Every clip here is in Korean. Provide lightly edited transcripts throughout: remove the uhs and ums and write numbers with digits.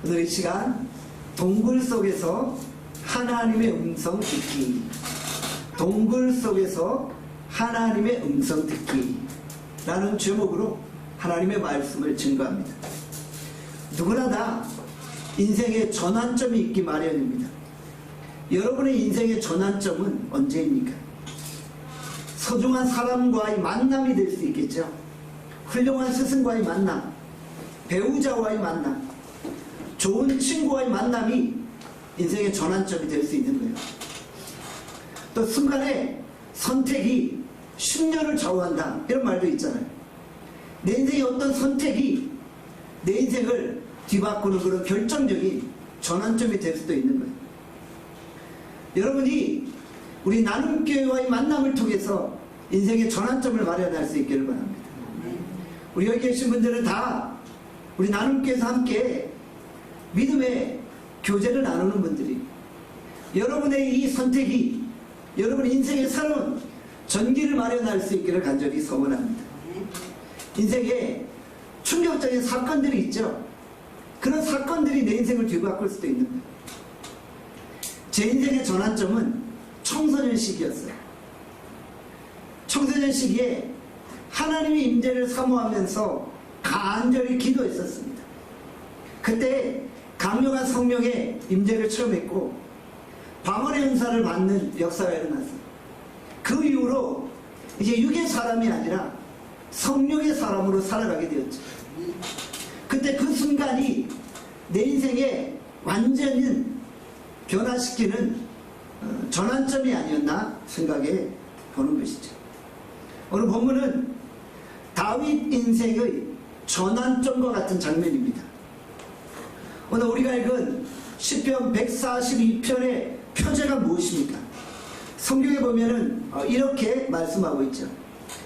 오늘 이 시간 동굴 속에서 하나님의 음성 듣기, 동굴 속에서 하나님의 음성 듣기 라는 제목으로 하나님의 말씀을 증거합니다. 누구나 다 인생의 전환점이 있기 마련입니다. 여러분의 인생의 전환점은 언제입니까? 소중한 사람과의 만남이 될 수 있겠죠. 훌륭한 스승과의 만남, 배우자와의 만남, 좋은 친구와의 만남이 인생의 전환점이 될 수 있는 거예요. 또 순간에 선택이 10년을 좌우한다, 이런 말도 있잖아요. 내 인생의 어떤 선택이 내 인생을 뒤바꾸는 그런 결정적인 전환점이 될 수도 있는 거예요. 여러분이 우리 나눔교회와의 만남을 통해서 인생의 전환점을 마련할 수 있기를 바랍니다. 우리 여기 계신 분들은 다 우리 나눔교회에서 함께 믿음의 교제를 나누는 분들이, 여러분의 이 선택이 여러분 인생의 새로운 전기를 마련할 수 있기를 간절히 소원합니다. 인생에 충격적인 사건들이 있죠. 그런 사건들이 내 인생을 뒤바꿀 수도 있는 거예요. 제 인생의 전환점은 청소년 시기였어요. 청소년 시기에 하나님의 임재를 사모하면서 간절히 기도했었습니다. 그때 강력한 성령의 임재를 체험했고 방언의 은사를 받는 역사가 일어났어요. 그 이후로 이제 육의 사람이 아니라 성령의 사람으로 살아가게 되었죠. 그때 그 순간이 내 인생에 완전히 변화시키는 전환점이 아니었나 생각해 보는 것이죠. 오늘 본문은 다윗 인생의 전환점과 같은 장면입니다. 오늘 우리가 읽은 시편 142편의 표제가 무엇입니까? 성경에 보면은 이렇게 말씀하고 있죠.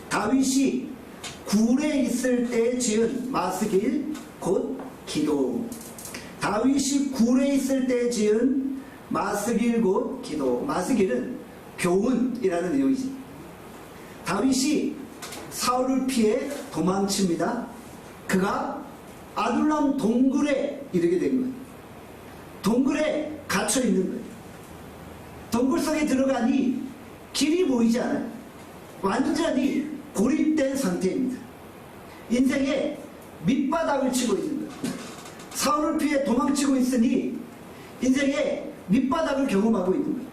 다윗이 굴에 있을 때 지은 마스길 곧 기도. 다윗이 굴에 있을 때 지은 마스길 곧 기도. 마스길은 교훈이라는 내용이지. 다윗이 사울을 피해 도망칩니다. 그가 아둘람 동굴에 이르게 된 거예요. 동굴에 갇혀 있는 거예요. 동굴 속에 들어가니 길이 보이지 않아요. 완전히 고립된 상태입니다. 인생의 밑바닥을 치고 있는 거예요. 사울을 피해 도망치고 있으니 인생의 밑바닥을 경험하고 있는 거예요.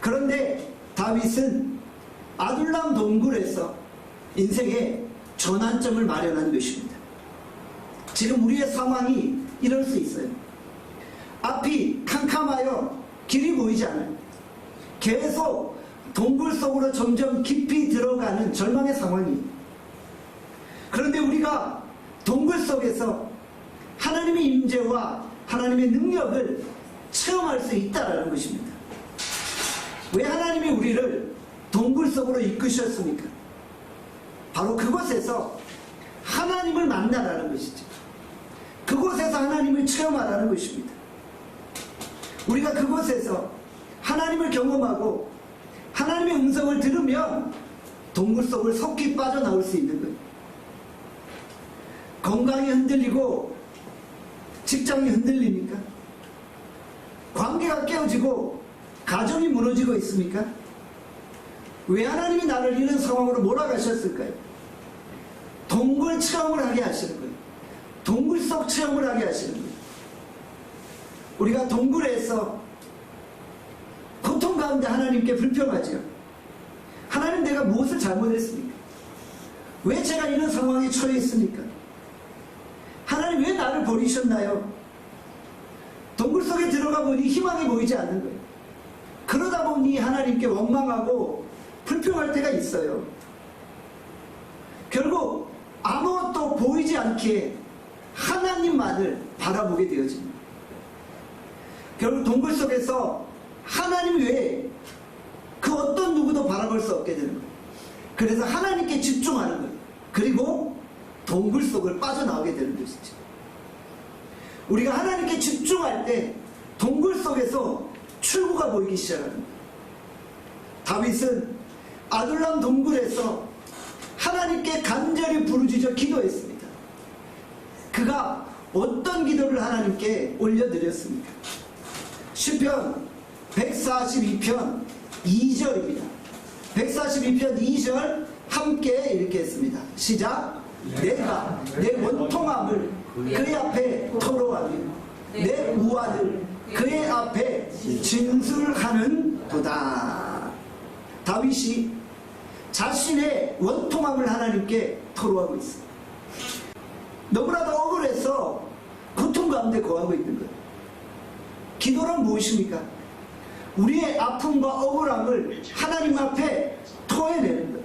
그런데 다윗은 아둘람 동굴에서 인생의 전환점을 마련한 것입니다. 지금 우리의 상황이 이럴 수 있어요. 앞이 캄캄하여 길이 보이지 않아요. 계속 동굴 속으로 점점 깊이 들어가는 절망의 상황이에요. 그런데 우리가 동굴 속에서 하나님의 임재와 하나님의 능력을 체험할 수 있다는 것입니다. 왜 하나님이 우리를 동굴 속으로 이끄셨습니까? 바로 그곳에서 하나님을 만나라는 것이죠. 그곳에서 하나님을 체험하라는 것입니다. 우리가 그곳에서 하나님을 경험하고 하나님의 음성을 들으면 동굴 속을 속히 빠져나올 수 있는 거예요. 건강이 흔들리고 직장이 흔들립니까? 관계가 깨어지고 가정이 무너지고 있습니까? 왜 하나님이 나를 이런 상황으로 몰아가셨을까요? 동굴 체험을 하게 하시는 거예요. 동굴 속 체험을 하게 하시는 거예요. 우리가 동굴에서 고통 가운데 하나님께 불평하죠. 하나님, 내가 무엇을 잘못했습니까? 왜 제가 이런 상황에 처해 있습니까? 하나님, 왜 나를 버리셨나요? 동굴 속에 들어가 보니 희망이 보이지 않는 거예요. 그러다 보니 하나님께 원망하고 불평할 때가 있어요. 결국 아무것도 보이지 않게 하나님만을 바라보게 되어집니다. 결국 동굴 속에서 하나님 외에 그 어떤 누구도 바라볼 수 없게 되는 거예요. 그래서 하나님께 집중하는 거예요. 그리고 동굴 속을 빠져나오게 되는 것이죠. 우리가 하나님께 집중할 때 동굴 속에서 출구가 보이기 시작합니다. 다윗은 아둘람 동굴에서 하나님께 간절히 부르짖어 기도했습니다. 그가 어떤 기도를 하나님께 올려드렸습니까? 시편 142편 2절입니다. 142편 2절 함께 읽겠습니다. 시작. 내가 내 원통함을 그의 앞에 토로하며 내 우환을 그의 앞에 진술하는 도다. 다윗이 자신의 원통함을 하나님께 토로하고 있습니다. 너무나도 억울해서 고통 가운데 거하고 있는 거예요. 기도는 무엇입니까? 우리의 아픔과 억울함을 하나님 앞에 토해내는 거예요.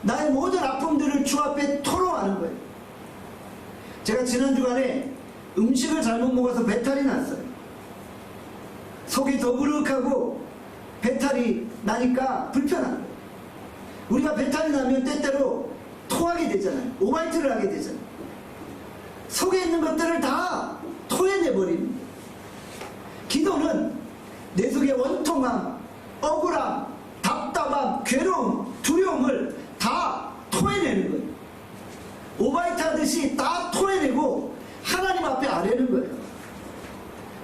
나의 모든 아픔들을 주 앞에 토로하는 거예요. 제가 지난 주간에 음식을 잘못 먹어서 배탈이 났어요. 속이 더부룩하고 배탈이 나니까 불편한 거예요. 우리가 배탈이 나면 때때로 토하게 되잖아요. 오바이트를 하게 되잖아요. 속에 있는 것들을 다 토해내버리는 거예요. 기도는 내 속의 원통함, 억울함, 답답함, 괴로움, 두려움을 다 토해내는 거예요. 오바이트 하듯이 다 토해내고 하나님 앞에 아뢰는 거예요.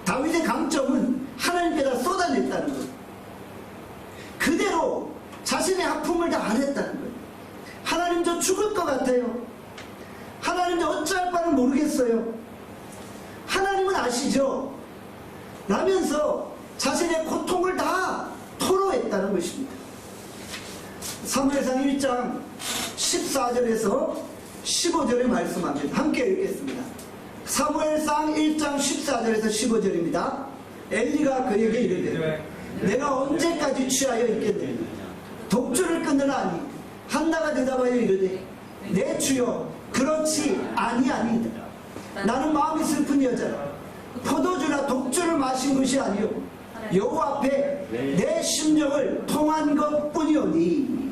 다윗의 강점은 하나님께다 쏟아냈다는 거예요. 그대로 자신의 아픔을 다 아랬다는 거예요. 하나님 저 죽을 것 같아요. 하나님 저 어찌할 바를 모르겠어요. 하나님은 아시죠? 라면서 자신의 고통을 다 토로했다는 것입니다. 사무엘상 1장 14절에서 15절에 말씀합니다. 함께 읽겠습니다. 사무엘상 1장 14절에서 15절입니다. 엘리가 그에게 이르되 내가 언제까지 취하여 있겠느냐. 독주를 끊으라니. 한나가 대답하여 이르되 내 주여 그렇지 아니하니이다. 나는 마음이 슬픈 여자라. 포도주나 독주를 마신 것이 아니요 여호와 앞에 내 심령을 통한 것뿐이오니.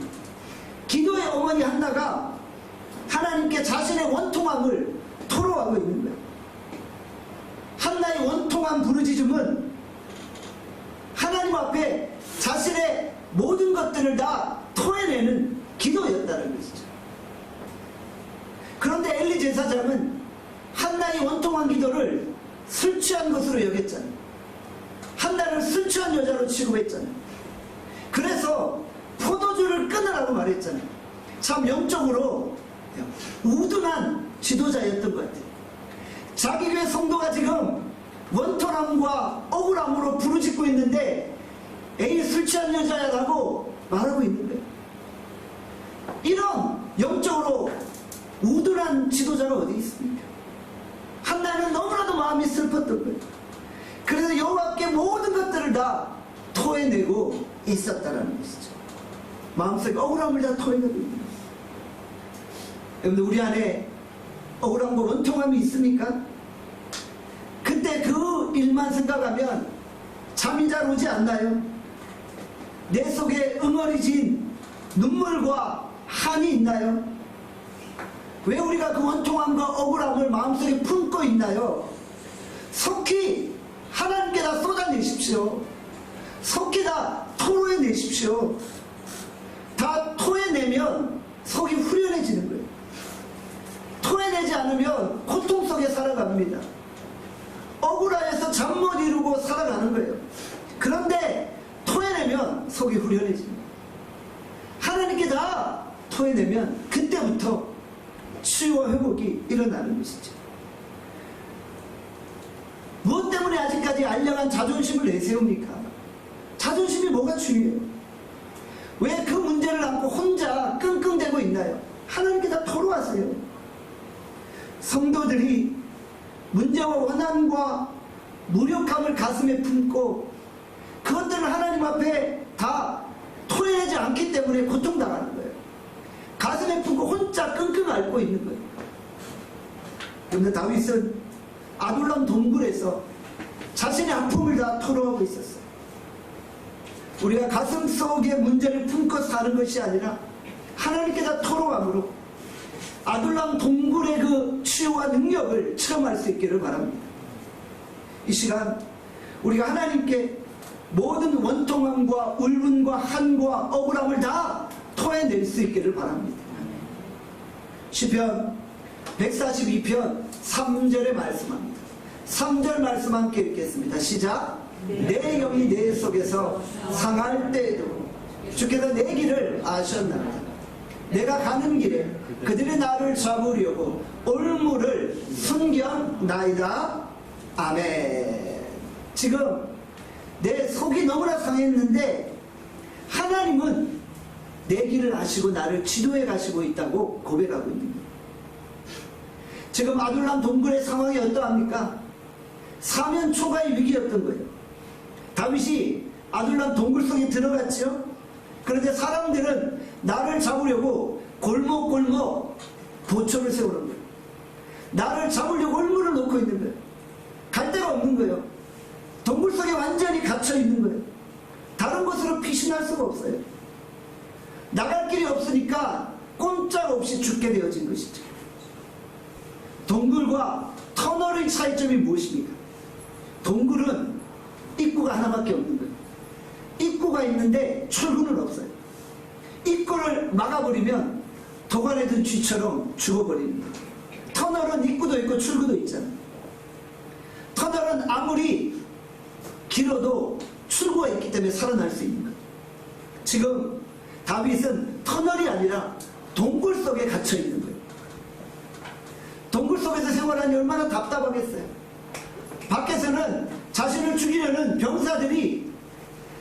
기도의 어머니 한나가 하나님께 자신의 원통함을 토로하고 있는 거예요. 한나의 원통한 부르짖음은 하나님 앞에 자신의 모든 것들을 다 토해내는 기도였다는 것이죠. 그런데 엘리 제사장은 한나의 원통한 기도를 술 취한 것으로 여겼잖아요. 한나를 술 취한 여자로 취급했잖아요. 그래서 포도주를 끊으라고 말했잖아요. 참 영적으로 우둔한 지도자였던 것 같아요. 자기 교회 성도가 지금 원통함과 억울함으로 부르짖고 있는데 에이 술 취한 여자야라고 말하고 있는 거예요. 이런 영적으로 우둔한 지도자가 어디 있습니까? 한나는 너무나도 마음이 슬펐던 거예요. 그래서 여호와께 모든 것들을 다 토해내고 있었다는 것이죠. 마음속에 억울함을 다 토해내고 있는 거예요. 여러분들 우리 안에 억울함과 원통함이 있습니까? 그때 그 일만 생각하면 잠이 잘 오지 않나요? 내 속에 응어리진 눈물과 한이 있나요? 왜 우리가 그 원통함과 억울함을 마음속에 품고 있나요? 속히 하나님께 다 쏟아내십시오. 속히 다 토로해내십시오. 다 토해내면 속이 후련해지는 거예요. 토해내지 않으면 고통 속에 살아갑니다. 억울해서 잠 못 이루고 살아가는 거예요. 그런데 토해내면 속이 후련해집니다. 하나님께 다 토해내면 그때부터 치유와 회복이 일어나는 것이죠. 무엇 때문에 아직까지 알량한 자존심을 내세웁니까? 자존심이 뭐가 중요해요? 왜 그 문제를 안고 혼자 끙끙대고 있나요? 하나님께 다 토로하세요. 성도들이 문제와 원한과 무력함을 가슴에 품고 그것들을 하나님 앞에 다 토해내지 않기 때문에 고통당하는 거예요. 가슴에 품고 혼자 끙끙 앓고 있는 거예요. 그런데 다윗은 아둘람 동굴에서 자신의 아픔을 다 토로하고 있었어요. 우리가 가슴 속에 문제를 품고 사는 것이 아니라 하나님께 다 토로함으로 아둘람 동굴의 그 치유와 능력을 체험할 수 있기를 바랍니다. 이 시간 우리가 하나님께 모든 원통함과 울분과 한과 억울함을 다 토해낼 수 있기를 바랍니다. 시편 142편 3절에 말씀합니다. 3절 말씀 함께 읽겠습니다. 시작. 내 영이 내 속에서 상할 때에도 주께서 내 길을 아셨나이다. 내가 가는 길에 그들이 나를 잡으려고 올무를 숨겼나이다. 아멘. 지금 내 속이 너무나 상했는데 하나님은 내 길을 아시고 나를 지도해 가시고 있다고 고백하고 있는 거예요. 지금 아둘람 동굴의 상황이 어떠합니까? 사면 초가의 위기였던 거예요. 다윗이 아둘람 동굴 속에 들어갔죠. 그런데 사람들은 나를 잡으려고 골목골목 보초를 세우는 거예요. 나를 잡으려고 올무를 놓고 있는 거예요. 갈 데가 없는 거예요. 동굴 속에 완전히 갇혀 있는 거예요. 다른 곳으로 피신할 수가 없어요. 나갈 길이 없으니까 꼼짝없이 죽게 되어진 것이죠. 동굴과 터널의 차이점이 무엇입니까? 동굴은 입구가 하나밖에 없는 거예요. 입구가 있는데 출구는 없어요. 입구를 막아버리면 도관에 든 쥐처럼 죽어버리는 거예요. 터널은 입구도 있고 출구도 있잖아요. 터널은 아무리 길어도 출구가 있기 때문에 살아날 수 있는 거예요. 지금 다윗은 터널이 아니라 동굴 속에 갇혀 있는 거예요. 동굴 속에서 생활하니 얼마나 답답하겠어요. 밖에서는 자신을 죽이려는 병사들이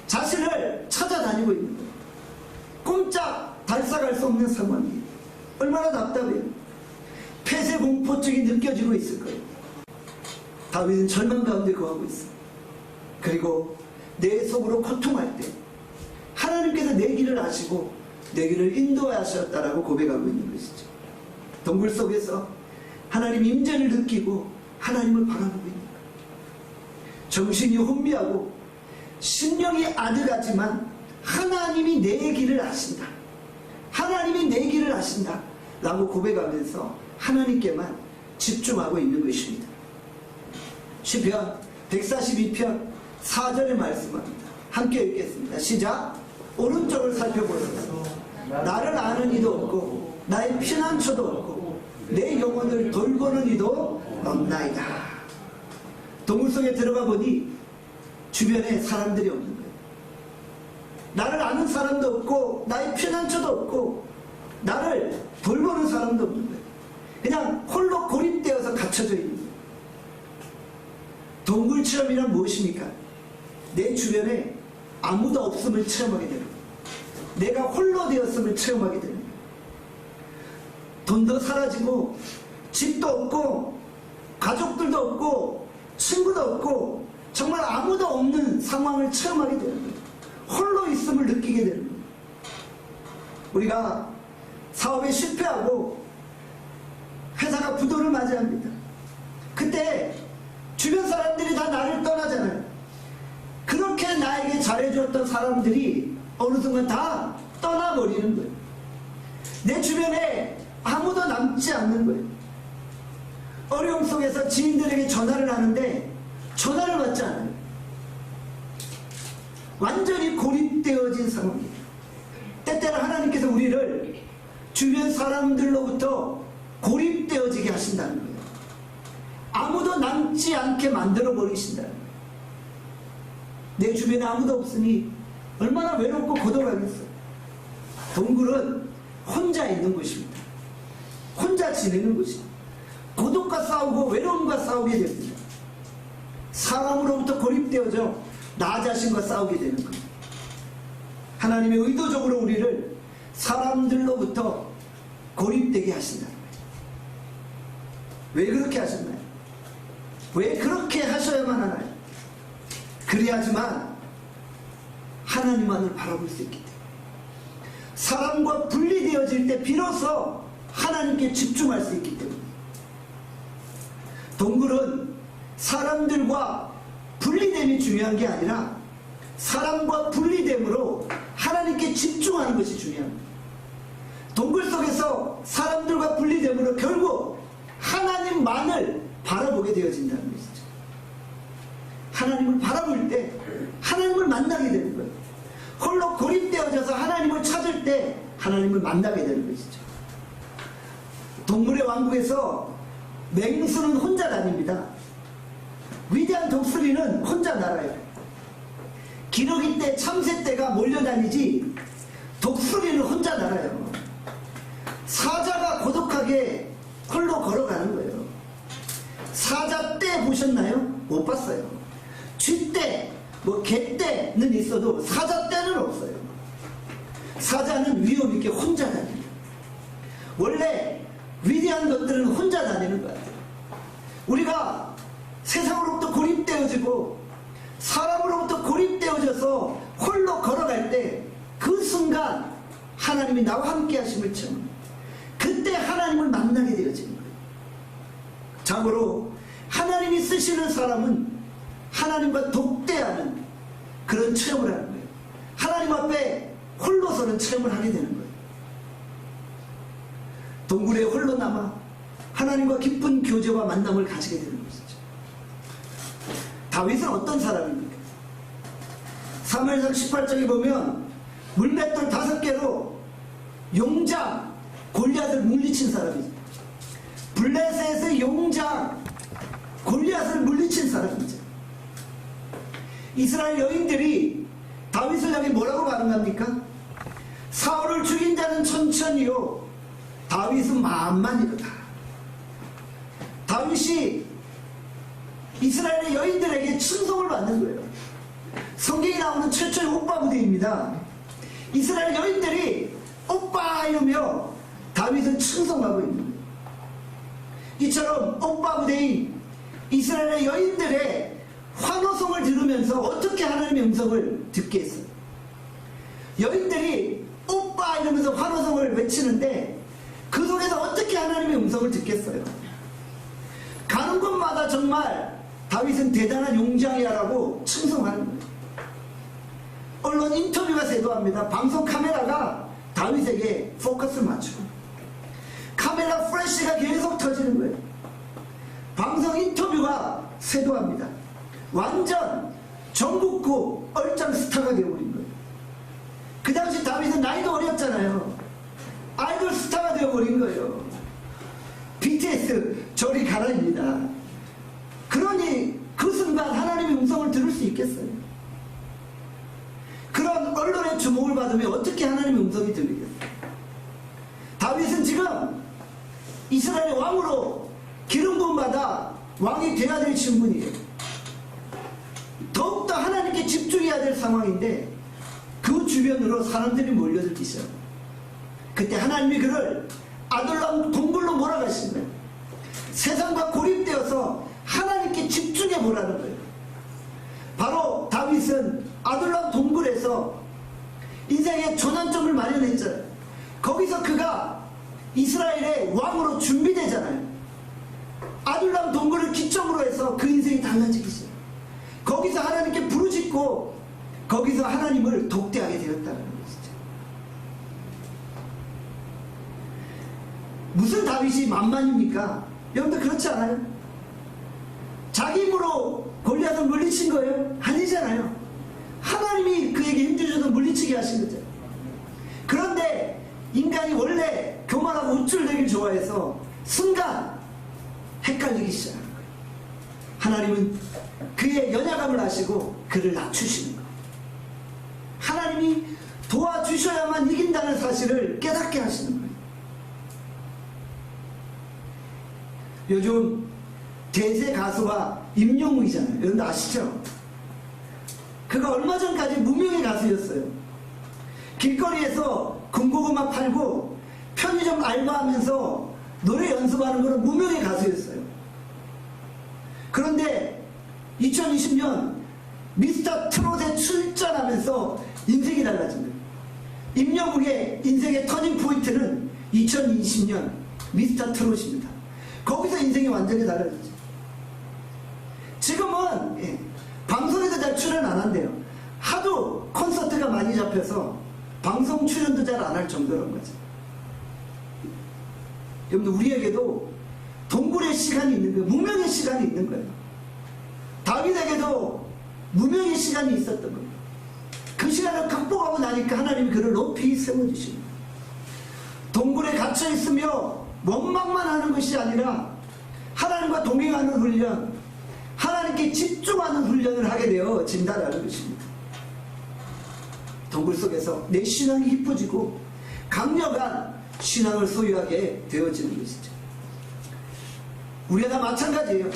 자신을 찾아다니고 있는 거예요. 꼼짝 달싹할 수 없는 상황이에요. 얼마나 답답해요. 폐쇄 공포증이 느껴지고 있을 거예요. 다윗은 절망 가운데 거하고 있어요. 그리고 내 속으로 고통할 때 하나님께서 내 길을 아시고 내 길을 인도하셨다라고 고백하고 있는 것이죠. 동굴 속에서 하나님 임재를 느끼고 하나님을 바라보고 있는 거예요. 정신이 혼미하고 심령이 아득하지만 하나님이 내 길을 아신다. 하나님이 내 길을 아신다 라고 고백하면서 하나님께만 집중하고 있는 것입니다. 시편 142편 4절의 말씀합니다. 함께 읽겠습니다. 시작. 오른쪽을 살펴보소서. 나를 아는 이도 없고 나의 피난처도 없고 내 영혼을 돌보는 이도 없나이다. 동굴 속에 들어가 보니 주변에 사람들이 없는 거예요. 나를 아는 사람도 없고 나의 피난처도 없고 나를 돌보는 사람도 없는 거예요. 그냥 홀로 고립되어서 갇혀져 있는 거예요. 동굴 체험이란 무엇입니까? 내 주변에 아무도 없음을 체험하게 되는 거예요. 내가 홀로 되었음을 체험하게 되는 거예요. 돈도 사라지고 집도 없고 가족들도 없고 친구도 없고 정말 아무도 없는 상황을 체험하게 되는 거예요. 홀로 있음을 느끼게 되는 거예요. 우리가 사업에 실패하고 회사가 부도를 맞이합니다. 그때 주변 사람들이 다 나를 떠나잖아요. 그렇게 나에게 잘해줬던 사람들이 어느 순간 다 떠나버리는 거예요. 내 주변에 아무도 남지 않는 거예요. 어려움 속에서 지인들에게 전화를 하는데 전화를 받지 않아요. 완전히 고립되어진 상황이에요. 때때로 하나님께서 우리를 주변 사람들로부터 고립되어지게 하신다는 거예요. 아무도 남지 않게 만들어 버리신다는 거예요. 내 주변에 아무도 없으니 얼마나 외롭고 고독하겠어요. 동굴은 혼자 있는 곳입니다. 혼자 지내는 곳입니다. 고독과 싸우고 외로움과 싸우게 됩니다. 사람으로부터 고립되어져 나 자신과 싸우게 되는 거예요. 하나님의 의도적으로 우리를 사람들로부터 고립되게 하신다는 거예요. 왜 그렇게 하셨나요? 왜 그렇게 하셔야만 하나요? 그래야지만 하나님만을 바라볼 수 있기 때문에 사람과 분리되어질 때 비로소 하나님께 집중할 수 있기 때문에 동굴은 사람들과 분리됨이 중요한 게 아니라 사람과 분리됨으로 하나님께 집중하는 것이 중요합니다. 동굴 속에서 사람들과 분리됨으로 결국 하나님만을 바라보게 되어진다는 것이죠. 하나님을 바라볼 때 하나님을 만나게 되는 거예요. 홀로 고립되어져서 하나님을 찾을 때 하나님을 만나게 되는 것이죠. 동물의 왕국에서 맹수는 혼자 다닙니다. 위대한 독수리는 혼자 날아요. 기러기 때, 참새 때가 몰려다니지 독수리는 혼자 날아요. 사자가 고독하게 홀로 걸어가는 거예요. 사자 떼 보셨나요? 못 봤어요. 쥐떼, 개떼는 있어도 사자 떼는 없어요. 사자는 위험 있게 혼자 다녀요. 원래 위대한 것들은 혼자 다니는 거예요. 우리가 세상으로부터 고립되어지고 사람으로부터 고립되어져서 홀로 걸어갈 때 그 순간 하나님이 나와 함께 하심을 체험. 그때 하나님을 만나게 되어지는 거예요. 참고로 하나님이 쓰시는 사람은 하나님과 독대하는 그런 체험을 하는 거예요. 하나님 앞에 홀로서는 체험을 하게 되는 거예요. 동굴에 홀로 남아 하나님과 깊은 교제와 만남을 가지게 되는 것이죠. 다윗은 어떤 사람입니까? 사무엘상 18장에 보면 물맷돌 5개로 용장 골리앗을 물리친 사람이죠. 블레셋의 용장 골리앗을 물리친 사람이죠. 이스라엘 여인들이 다윗을 향해 뭐라고 반응합니까? 사울을 죽인 자는 천천히요 다윗은 만만이로다. 다윗이 이스라엘의 여인들에게 칭송을 받는 거예요. 성경에 나오는 최초의 오빠 부대입니다. 이스라엘 여인들이 오빠 이러며 다윗은 칭송하고 있는 거예요. 이처럼 오빠 부대인 이스라엘의 여인들의 환호성을 들으면서 어떻게 하나님의 음성을 듣게 했어요? 여인들이 오빠 이러면서 환호성을 외치는데 그 속에서 어떻게 하나님의 음성을 듣겠어요? 가는 곳마다 정말 다윗은 대단한 용장이야라고 칭송하는 거예요. 언론 인터뷰가 쇄도합니다. 방송 카메라가 다윗에게 포커스를 맞추고 카메라 플래시가 계속 터지는 거예요. 방송 인터뷰가 쇄도합니다. 완전 전국구 얼짱 스타가 되어버린 거예요. 그 당시 다윗은 나이도 어렸잖아요. 아이돌 스타가 되어버린 거예요. BTS 저리 가라입니다. 그러니 그 순간 하나님의 음성을 들을 수 있겠어요? 그런 언론의 주목을 받으면 어떻게 하나님의 음성이 들리겠어요? 다윗은 지금 이스라엘의 왕으로 기름 부음 받아 왕이 되어야 될 신분이에요. 더욱더 하나님께 집중해야 될 상황인데 그 주변으로 사람들이 몰려들기 시작해요. 그때 하나님이 그를 아둘람 동굴로 몰아가신 거예요. 세상과 고립되어서 하나님께 집중해 보라는 거예요. 바로 다윗은 아둘람 동굴에서 인생의 전환점을 마련했잖아요. 거기서 그가 이스라엘의 왕으로 준비되잖아요. 아둘람 동굴을 기점으로 해서 그 인생이 달라지기 시작해요. 거기서 하나님께 부르짖고 거기서 하나님을 독대하게 되었다는 것이죠. 무슨 다윗이 만만입니까? 여러분들 그렇지 않아요? 자기 힘으로 골리앗을 물리친 거예요? 아니잖아요. 하나님이 그에게 힘주셔서 물리치게 하신 거죠. 그런데 인간이 원래 교만하고 우쭐대기를 좋아해서 순간 헷갈리기 시작하는 거예요. 하나님은 그의 연약함을 아시고 그를 낮추시는 거예요. 하나님이 도와주셔야만 이긴다는 사실을 깨닫게 하시는 거예요. 요즘 대세 가수가 임영웅이잖아요. 여러분들 아시죠? 그가 얼마 전까지 무명의 가수였어요. 길거리에서 군고구마 팔고 편의점 알바하면서 노래 연습하는 거는 무명의 가수였어요. 그런데 2020년 미스터 트롯에 출전하면서 인생이 달라진 거예요. 임영웅의 인생의 터닝 포인트는 2020년 미스터 트롯입니다. 거기서 인생이 완전히 달라졌죠. 지금은 방송에도 잘 출연 안 한대요. 하도 콘서트가 많이 잡혀서 방송 출연도 잘 안 할 정도란 거죠. 여러분들 우리에게도 동굴의 시간이 있는 거예요. 무명의 시간이 있는 거예요. 다윗에게도 무명의 시간이 있었던 거예요. 그 시간을 극복하고 나니까 하나님이 그를 높이 세워주시는 거예요. 동굴에 갇혀 있으며 원망만 하는 것이 아니라 하나님과 동행하는 훈련, 하나님께 집중하는 훈련을 하게 되어진다는 것입니다. 동굴 속에서 내 신앙이 깊어지고 강력한 신앙을 소유하게 되어지는 것이죠. 우리가 다 마찬가지예요.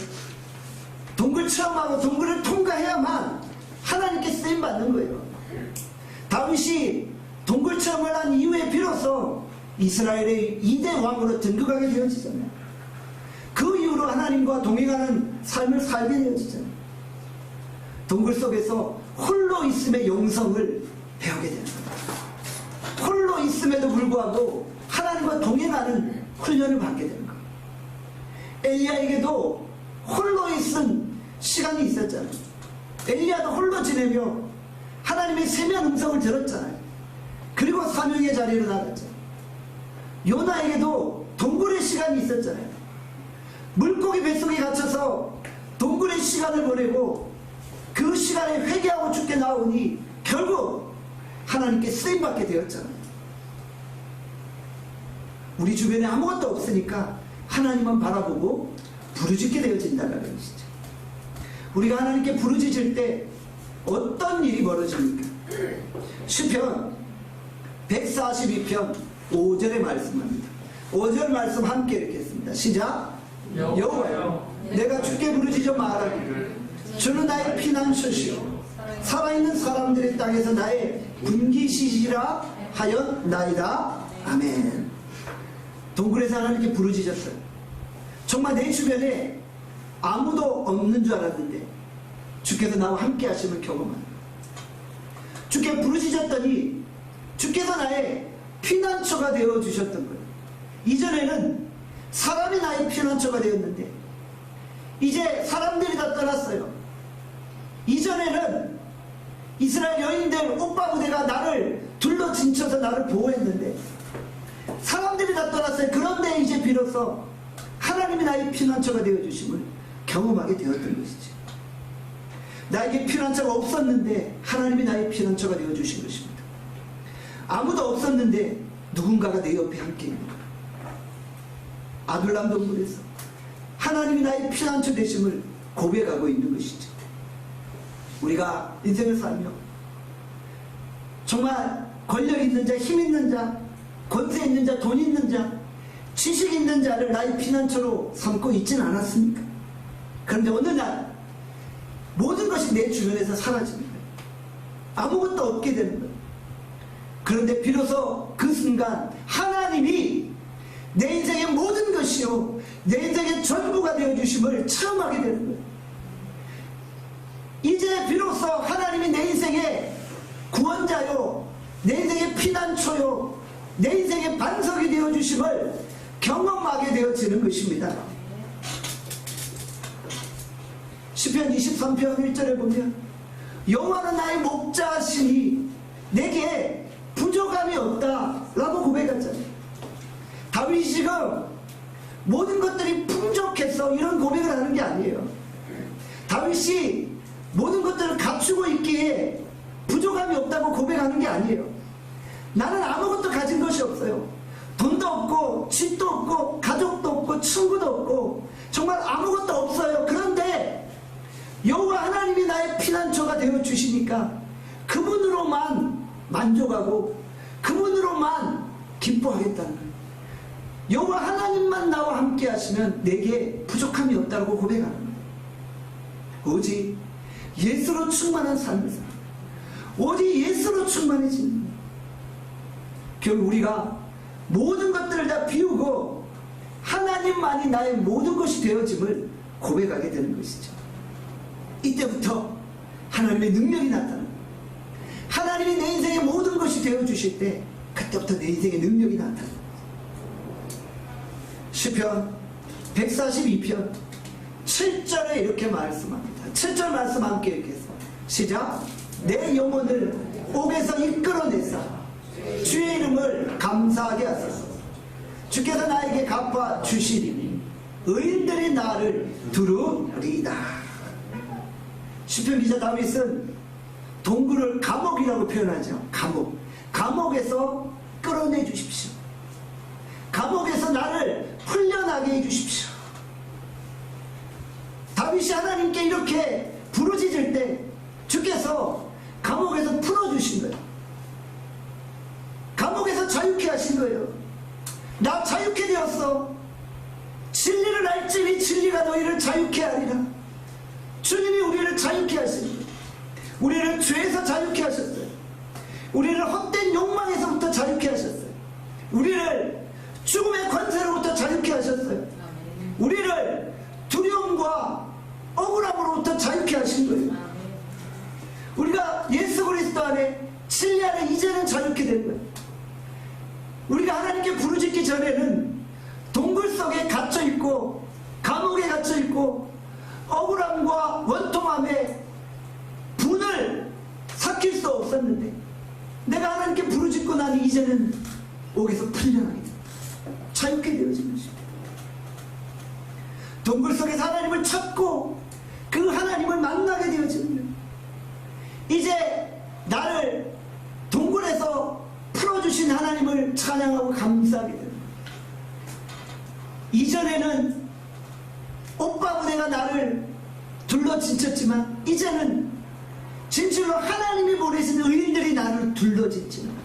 동굴 체험하고 동굴을 통과해야만 하나님께 쓰임받는 거예요. 다윗이 동굴 체험을 한 이후에 비로소 이스라엘의 2대 왕으로 등극하게 되어지잖아요. 그 이후로 하나님과 동행하는 삶을 살게 되어지잖아요. 동굴 속에서 홀로 있음의 영성을 배우게 되는 거예요. 홀로 있음에도 불구하고 하나님과 동행하는 훈련을 받게 되는 거예요. 엘리야에게도 홀로 있은 시간이 있었잖아요. 엘리야도 홀로 지내며 하나님의 세미한 음성을 들었잖아요. 그리고 사명의 자리로 나갔잖아요. 요나에게도 동굴의 시간이 있었잖아요. 물고기 뱃속에 갇혀서 동굴의 시간을 보내고 그 시간에 회개하고 죽게 나오니 결국 하나님께 쓰임받게 되었잖아요. 우리 주변에 아무것도 없으니까 하나님만 바라보고 부르짖게 되어진다는 것이죠. 우리가 하나님께 부르짖을 때 어떤 일이 벌어집니까? 시편 142편 5절의 말씀입니다. 5절 말씀 함께 읽겠습니다. 시작. 여호와여, 내가 주께 부르짖어 말하기를 주는 나의 피난처시요 살아있는 사람들의 땅에서 나의 군기시시라 하였나이다. 아멘. 동굴에서 하나님께 부르짖었어요. 정말 내 주변에 아무도 없는 줄 알았는데 주께서 나와 함께 하심을 경험합니다. 주께 부르짖었더니 주께서 나의 피난처가 되어 주셨던 거예요. 이전에는 사람이 나의 피난처가 되었는데 이제 사람들이 다 떠났어요. 이전에는 이스라엘 여인들 오빠 부대가 나를 둘러 진쳐서 나를 보호했는데 사람들이 다 떠났어요. 그런데 이제 비로소 하나님이 나의 피난처가 되어주심을 경험하게 되었던 것이죠. 나에게 피난처가 없었는데 하나님이 나의 피난처가 되어주신 것입니다. 아무도 없었는데 누군가가 내 옆에 함께 있는 거예요. 아둘람 동굴에서 하나님이 나의 피난처 되심을 고백하고 있는 것이죠. 우리가 인생을 살며 정말 권력 있는 자, 힘 있는 자, 권세 있는 자, 돈 있는 자, 지식 있는 자를 나의 피난처로 삼고 있지는 않았습니까? 그런데 어느 날 모든 것이 내 주변에서 사라집니다. 아무것도 없게 되는 거예요. 그런데 비로소 그 순간 하나님이 내 인생의 모든 것이요 내 인생의 전부가 되어주심을 체험하게 되는 거예요. 이제 비로소 하나님이 내 인생의 구원자요 내 인생의 피난처요 내 인생의 반석이 되어주심을 경험하게 되어지는 것입니다. 시편 23편 1절에 보면 여호와는 나의 목자시니 내게 부족함이 없다 라고 고백했잖아요. 다윗이 지금 모든 것들이 풍족해서 이런 고백을 하는 게 아니에요. 다윗이 모든 것들을 갖추고 있기에 부족함이 없다고 고백하는 게 아니에요. 나는 아무것도 가진 것이 없어요. 돈도 없고 집도 없고 가족도 없고 친구도 없고 정말 아무것도 없어요. 그런데 여호와 하나님이 나의 피난처가 되어 주시니까 그분으로만 만족하고 그분으로만 기뻐하겠다는 거예요. 여호와 하나님만 나와 함께 하시면 내게 부족함이 없다고 고백하는 거예요. 오직 예수로 충만한 삶을 살아요. 오직 예수로 충만해지는 거예요. 결국 우리가 모든 것들을 다 비우고 하나님만이 나의 모든 것이 되어짐을 고백하게 되는 것이죠. 이때부터 하나님의 능력이 나타나요. 하나님이 내 인생의 모든 것이 되어주실 때 그때부터 내 인생의 능력이 나타나요. 시편 142편 7절에 이렇게 말씀합니다. 7절 말씀 함께 읽겠습니다. 시작. 내 영혼을 옥에서 이끌어내사 주의 이름을 감사하게 하소서. 주께서 나에게 갚아 주시리니 의인들이 나를 두루리이다. 시편 기자 다윗은 동굴을 감옥이라고 표현하죠. 감옥에서 끌어내 주십시오. 감옥에서 나를 훈련하게 해주십시오. 다윗이 하나님께 이렇게 부르짖을 때 주께서 감옥에서 풀어주신 거예요. 감옥에서 자유케 하신 거예요. 나 자유케 되었어. 진리를 알지니 진리가 너희를 자유케 하리라. 주님이 우리를 자유케 하신 거예요. 우리를 죄에서 자유케 하셨어요. 우리를 헛된 욕망에서부터 자유케 하셨어요. 우리를 죽음의 권세로부터 자유케 하셨어요. 우리를 두려움과 억울함으로부터 자유케 하신 거예요. 우리가 예수 그리스도 안에 진리 안에 이제는 자유케 된 거예요. 우리가 하나님께 부르짖기 전에는 동굴 속에 갇혀있고 감옥에 갇혀있고 억울함과 원통함에 분을 삭힐 수 없었는데 내가 하나님께 부르짖고 나니 이제는 옥에서 풀려나게 됩니다. 자유케 되어진 것입니다. 동굴 속에서 하나님을 찾고 그 하나님을 만나게 되어지는 거예요. 이제 나를 동굴에서 풀어주신 하나님을 찬양하고 감사하게 됩니다. 이전에는 오빠 부대가 나를 둘러진쳤지만 이제는 진실로 하나님이 보내신 의인들이 나를 둘러진치는 거예요.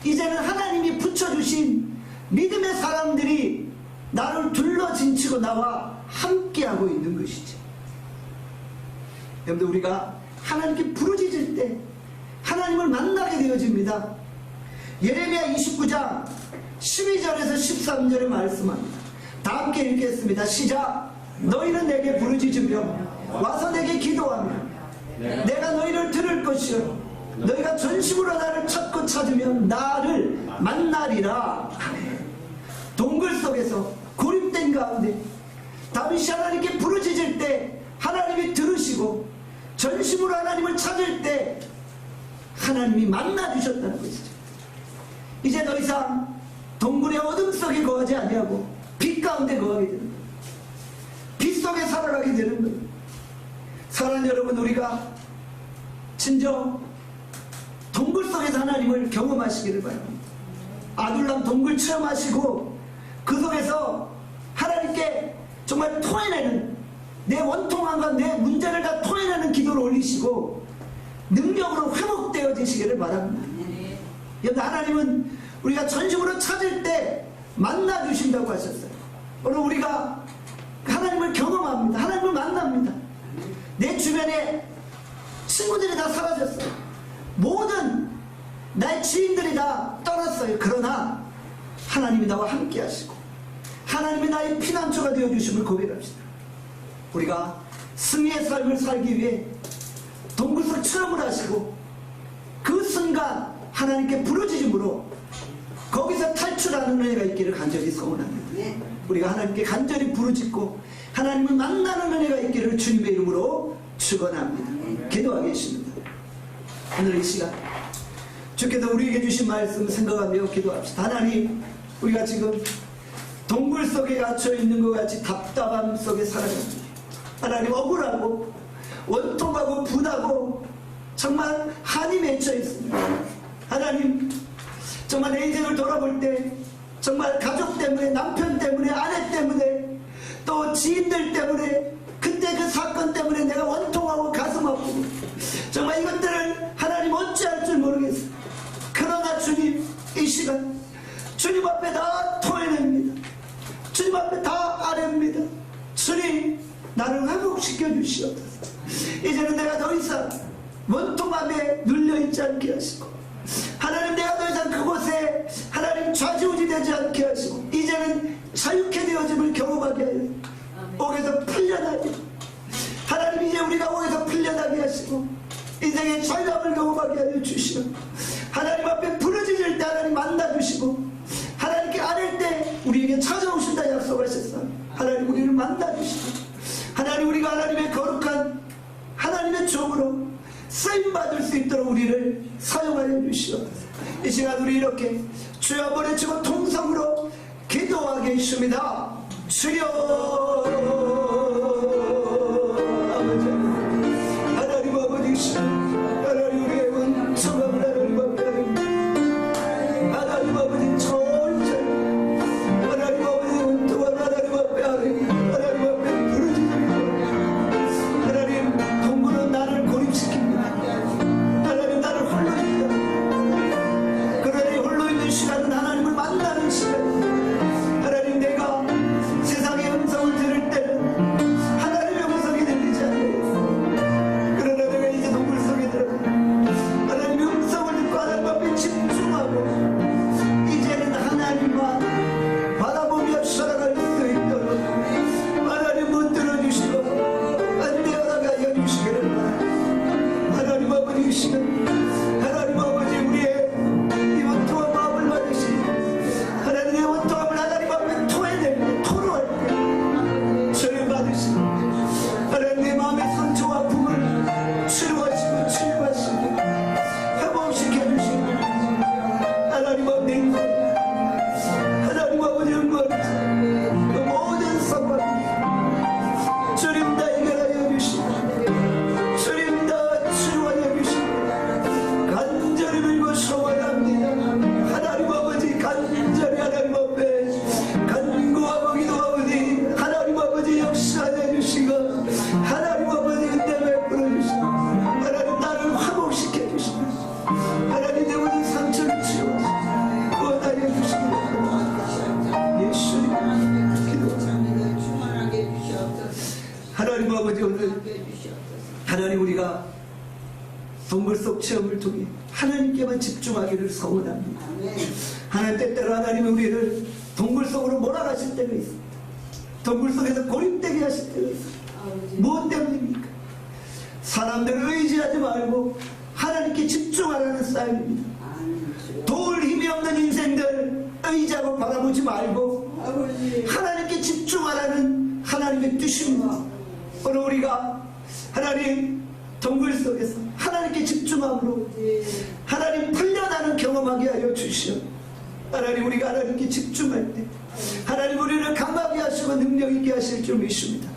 이제는 하나님이 붙여주신 믿음의 사람들이 나를 둘러진치고 나와 함께하고 있는 것이죠. 여러분들, 우리가 하나님께 부르짖을 때 하나님을 만나게 되어집니다. 예레미야 29장 12절에서 13절에 말씀합니다. 다 함께 읽겠습니다. 시작. 너희는 내게 부르짖으며 와서 내게 기도하며 내가 너희를 들을 것이요 너희가 전심으로 나를 찾고 찾으면 나를 만나리라. 동굴 속에서 고립된 가운데 다윗이 하나님께 부르짖을 때 하나님이 들으시고 전심으로 하나님을 찾을 때 하나님이 만나주셨다는 것이죠. 이제 더 이상 동굴의 어둠 속에 거하지 아니하고 빛 가운데 거하게 되는 거예요. 빛 속에 살아가게 되는 거예요. 사랑하는 여러분, 우리가 진정 동굴 속에서 하나님을 경험하시기를 바랍니다. 아둘람 동굴 체험하시고 그 속에서 하나님께 정말 토해내는 내 원통함과 내 문제를 다 토해내는 기도를 올리시고 능력으로 회복되어지시기를 바랍니다. 여러분, 하나님은 우리가 전심으로 찾을 때 만나주신다고 하셨어요. 오늘 우리가 하나님을 경험합니다. 하나님을 만납니다. 내 주변에 친구들이 다 사라졌어요. 모든 나의 지인들이 다 떠났어요. 그러나 하나님이 나와 함께 하시고 하나님이 나의 피난처가 되어주심을 고백합시다. 우리가 승리의 삶을 살기 위해 동굴속 체험을 하시고 그 순간 하나님께 부르짖음으로 거기서 탈출하는 은혜가 있기를 간절히 소원합니다. 우리가 하나님께 간절히 부르짖고 하나님을 만나는 은혜가 있기를 주님의 이름으로 축원합니다. 기도하겠습니다. 오늘 이 시간 주께서 우리에게 주신 말씀 생각하며 기도합시다. 하나님, 우리가 지금 동굴 속에 갇혀 있는 것 같이 답답함 속에 살아갑니다. 하나님, 억울하고 원통하고 분하고 정말 한이 맺혀 있습니다. 하나님, 정말 내 인생을 돌아볼 때 정말 가족 때문에, 남편 때문에, 아내 때문에, 또 지인들 때문에, 그때 그 사건 때문에 내가 원통하고 가슴 아프고 정말 이것들을 하나님 어찌할 줄 모르겠어요. 그러나 주님, 이 시간 주님 앞에 다 토해냅니다. 주님 앞에 다 아뢰입니다. 주님, 나를 회복시켜 주시옵소서. 이제는 내가 더 이상 원통함에 눌려있지 않게 하시고 하나님, 내가 더 이상 그곳에 하나님 좌지우지 되지 않게 하시고 이제는 자유케 되어짐을 경험하게 하여 옥에서 풀려나게 하나님, 이제 우리가 옥에서 풀려나게 하시고 인생의 자유함을 경험하게 하여 주시고 하나님 앞에 부르짖을 때 하나님 만나주시고 하나님께 아뢰 때 우리에게 찾아오신다 약속하셨어. 하나님, 우리를 만나주시고 하나님, 우리가 하나님의 거룩한 하나님의 종으로 쓰임받을 수 있도록 우리를 사용하여 주시옵소서. 이 시간 우리 이렇게 주여 한번 외치고 통성으로 기도하게 있습니다. 주여 아버지, 하나님 아버지, 하나님 우리의 원청함을 하나님 앞에 하나님 아버지, 천천히 하나님 아버지 하나님, 우리가 동굴 속 체험을 통해 하나님께만 집중하기를 소원합니다. 하나님, 때때로 하나님은 우리를 동굴 속으로 몰아가실 때가 있습니다. 동굴 속에서 고립되게 하실 때가 있습니다. 무엇 때문입니까? 사람들을 의지하지 말고 하나님께 집중하라는 싸움입니다. 도울 힘이 없는 인생들 의지하고 바라보지 말고 하나님께 집중하라는 하나님의 뜻입니다. 오늘 우리가 하나님 동굴 속에서 하나님께 집중함으로 하나님 풀려나는 경험하게 하여 주시오. 하나님, 우리가 하나님께 집중할 때 하나님 우리를 강하게 하시고 능력 있게 하실 줄 믿습니다.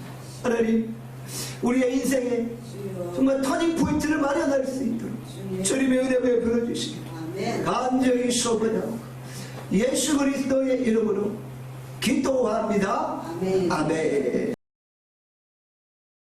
하나님, 우리의 인생에 정말 터닝 포인트를 마련할 수 있도록 주님의 은혜 베풀어 주시기를 간절히 소원하고 예수 그리스도의 이름으로 기도합니다. 아멘.